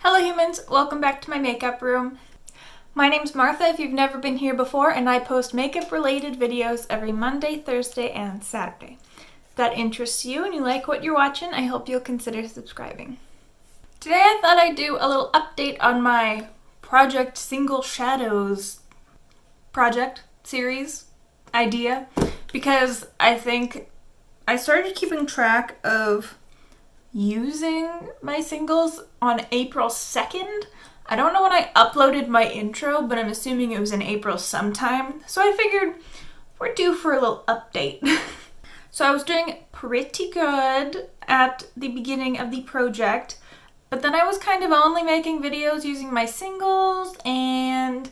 Hello humans, welcome back to my makeup room. My name's Martha if you've never been here before, and I post makeup related videos every Monday, Thursday, and Saturday. If that interests you and you like what you're watching, I hope you'll consider subscribing. Today I thought I'd do a little update on my Project Single Shadows project, series, idea, because I think I started keeping track of using my singles on April 2nd. I don't know when I uploaded my intro, but I'm assuming it was in April sometime. So I figured we're due for a little update. So I was doing pretty good at the beginning of the project, but then I was kind of only making videos using my singles, and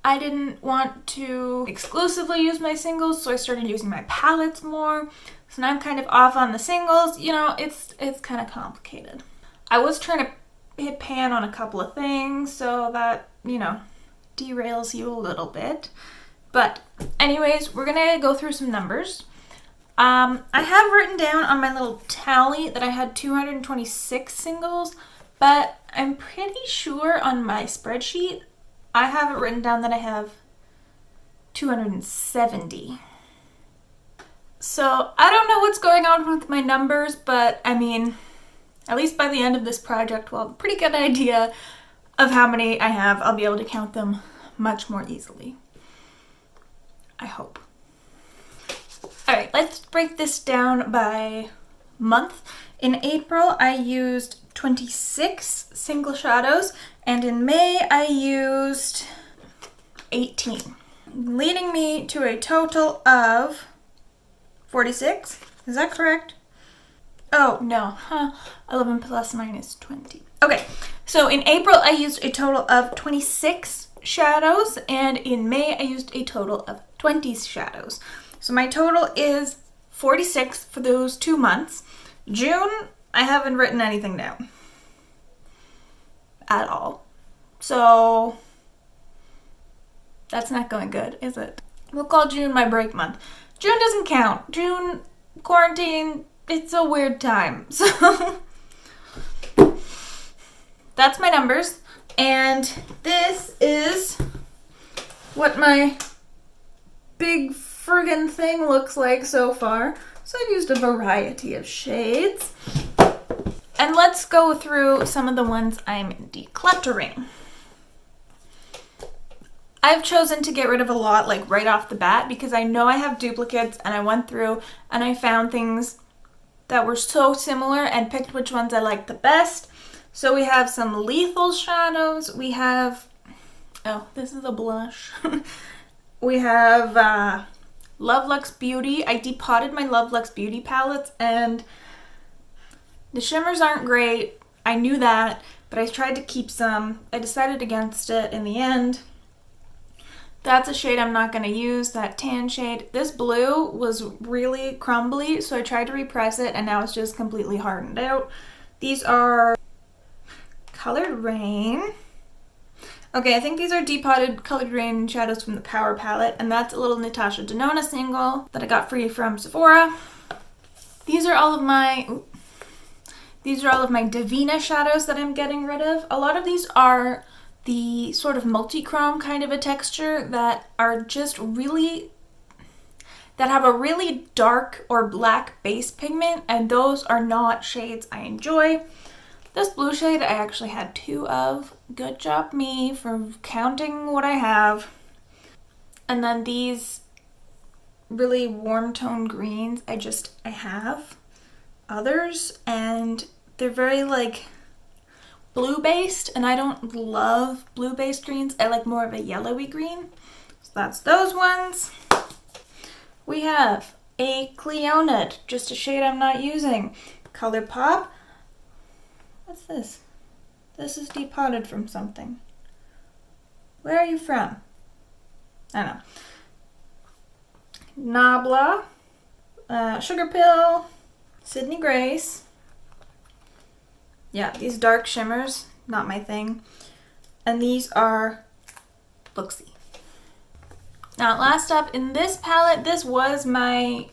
I didn't want to exclusively use my singles, so I started using my palettes more. So now I'm kind of off on the singles. You know, it's kind of complicated. I was trying to hit pan on a couple of things, so that, you know, derails you a little bit. But anyways, we're gonna go through some numbers. I have written down on my little tally that I had 226 singles, but I'm pretty sure on my spreadsheet I have it written down that I have 270. So I don't know what's going on with my numbers, but I mean, at least by the end of this project, we'll have a pretty good idea of how many I have. I'll be able to count them much more easily. I hope. Alright, let's break this down by month. In April, I used 26 single shadows, and in May, I used 18, leading me to a total of 46. Is that correct? Oh, no. 11 plus minus 20. Okay, so in April, I used a total of 26 shadows, and in May, I used a total of 20 shadows. So my total is 46 for those 2 months. June, I haven't written anything down at all. So that's not going good, is it? We'll call June my break month. June doesn't count. June, quarantine, it's a weird time. So that's my numbers. And this is what my big friggin' thing looks like so far. So I've used a variety of shades. And let's go through some of the ones I'm decluttering. I've chosen to get rid of a lot like right off the bat because I know I have duplicates, and I went through and I found things that were so similar and picked which ones I liked the best. So we have some Lethal shadows. We have, oh, this is a blush. We have Love Luxe Beauty. I depotted my Love Luxe Beauty palettes, and the shimmers aren't great. I knew that, but I tried to keep some. I decided against it in the end. That's a shade I'm not going to use, that tan shade. This blue was really crumbly, so I tried to repress it, and now it's just completely hardened out. These are Colored Rain. Okay, I think these are depotted Colored Rain shadows from the Power palette, and that's a little Natasha Denona single that I got free from Sephora. These are all of my Divina shadows that I'm getting rid of. A lot of these are the sort of multi-chrome kind of a texture that are just really, that have a really dark or black base pigment, and those are not shades I enjoy. This blue shade I actually had 2 of. Good job me for counting what I have. And then these really warm tone greens, I have others, and they're very like blue based, and I don't love blue based greens. I like more of a yellowy green. So that's those ones. We have a Cleonid, just a shade I'm not using. Colourpop. What's this? This is depotted from something. Where are you from? I don't know. Nabla. Sugar Pill. Sydney Grace. Yeah, these dark shimmers, not my thing. And these are Looksy. Now, last up in this palette, this was my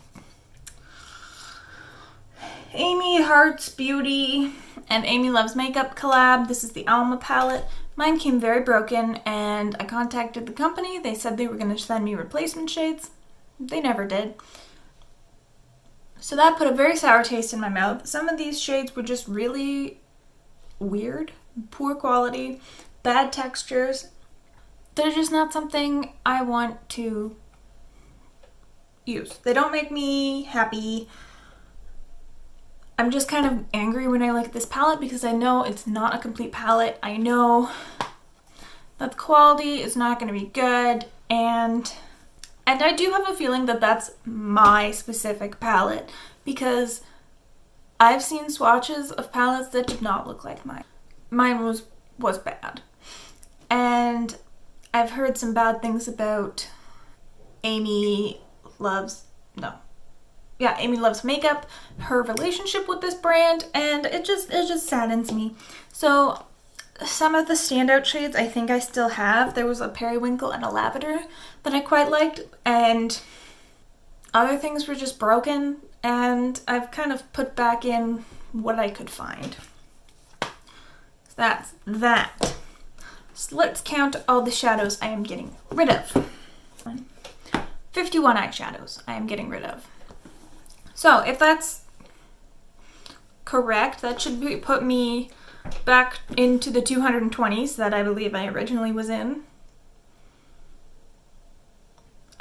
Amy Hearts Beauty and Amy Loves Makeup collab. This is the Uoma palette. Mine came very broken and I contacted the company. They said they were going to send me replacement shades. They never did. So that put a very sour taste in my mouth. Some of these shades were just really weird, poor quality, bad textures. They're just not something I want to use. They don't make me happy. I'm just kind of angry when I look at this palette because I know it's not a complete palette. I know that the quality is not going to be good, and I do have a feeling that that's my specific palette because I've seen swatches of palettes that did not look like mine. Mine was bad. And I've heard some bad things about Amy Loves Makeup, her relationship with this brand, and it just saddens me. So some of the standout shades I think I still have. There was a periwinkle and a lavender that I quite liked, and other things were just broken, and I've kind of put back in what I could find. So that's that. So let's count all the shadows I am getting rid of. 51 eyeshadows I am getting rid of. So if that's correct, that should put me back into the 220s that I believe I originally was in.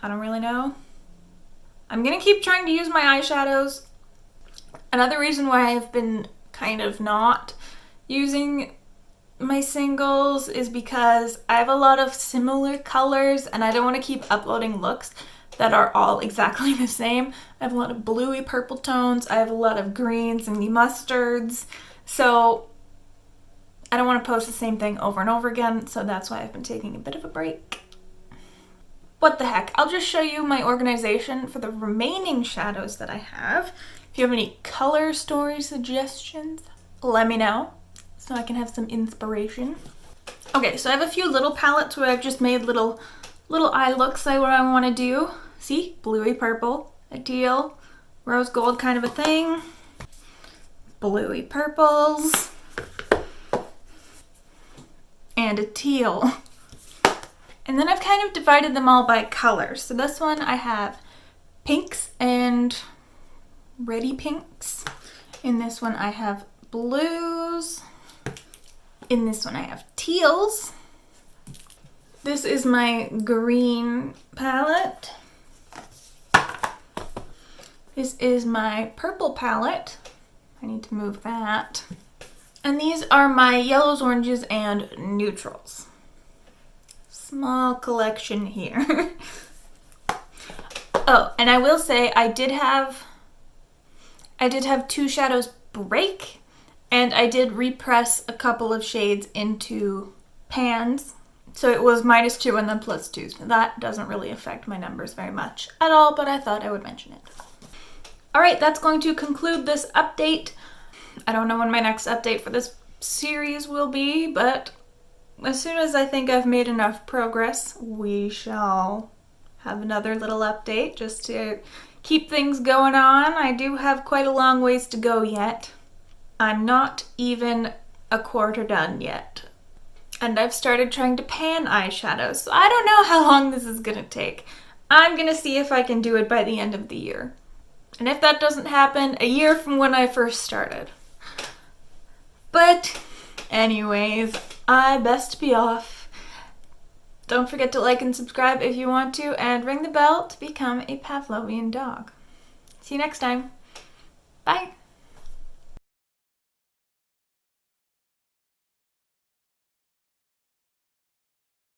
I don't really know. I'm gonna keep trying to use my eyeshadows. Another reason why I've been kind of not using my singles is because I have a lot of similar colors and I don't want to keep uploading looks that are all exactly the same. I have a lot of bluey purple tones, I have a lot of greens and the mustards, so I don't want to post the same thing over and over again, so that's why I've been taking a bit of a break. What the heck, I'll just show you my organization for the remaining shadows that I have. If you have any color story suggestions, let me know so I can have some inspiration. Okay, so I have a few little palettes where I've just made little eye looks like what I want to do. See, bluey purple, a teal, rose gold kind of a thing, bluey purples, and a teal. And then I've kind of divided them all by color. So this one I have pinks and reddy pinks. In this one I have blues. In this one I have teals. This is my green palette. This is my purple palette. I need to move that. And these are my yellows, oranges, and neutrals. Small collection here. Oh, and I will say I did have two shadows break, and I did repress a couple of shades into pans. So it was -2 and then +2. So that doesn't really affect my numbers very much at all, but I thought I would mention it. Alright, that's going to conclude this update. I don't know when my next update for this series will be, but as soon as I think I've made enough progress, we shall have another little update just to keep things going on. I do have quite a long ways to go yet. I'm not even a quarter done yet. And I've started trying to pan eyeshadows, so I don't know how long this is gonna take. I'm gonna see if I can do it by the end of the year. And if that doesn't happen, a year from when I first started. But anyways, I best be off. Don't forget to like and subscribe if you want to, and ring the bell to become a Pavlovian dog. See you next time. Bye.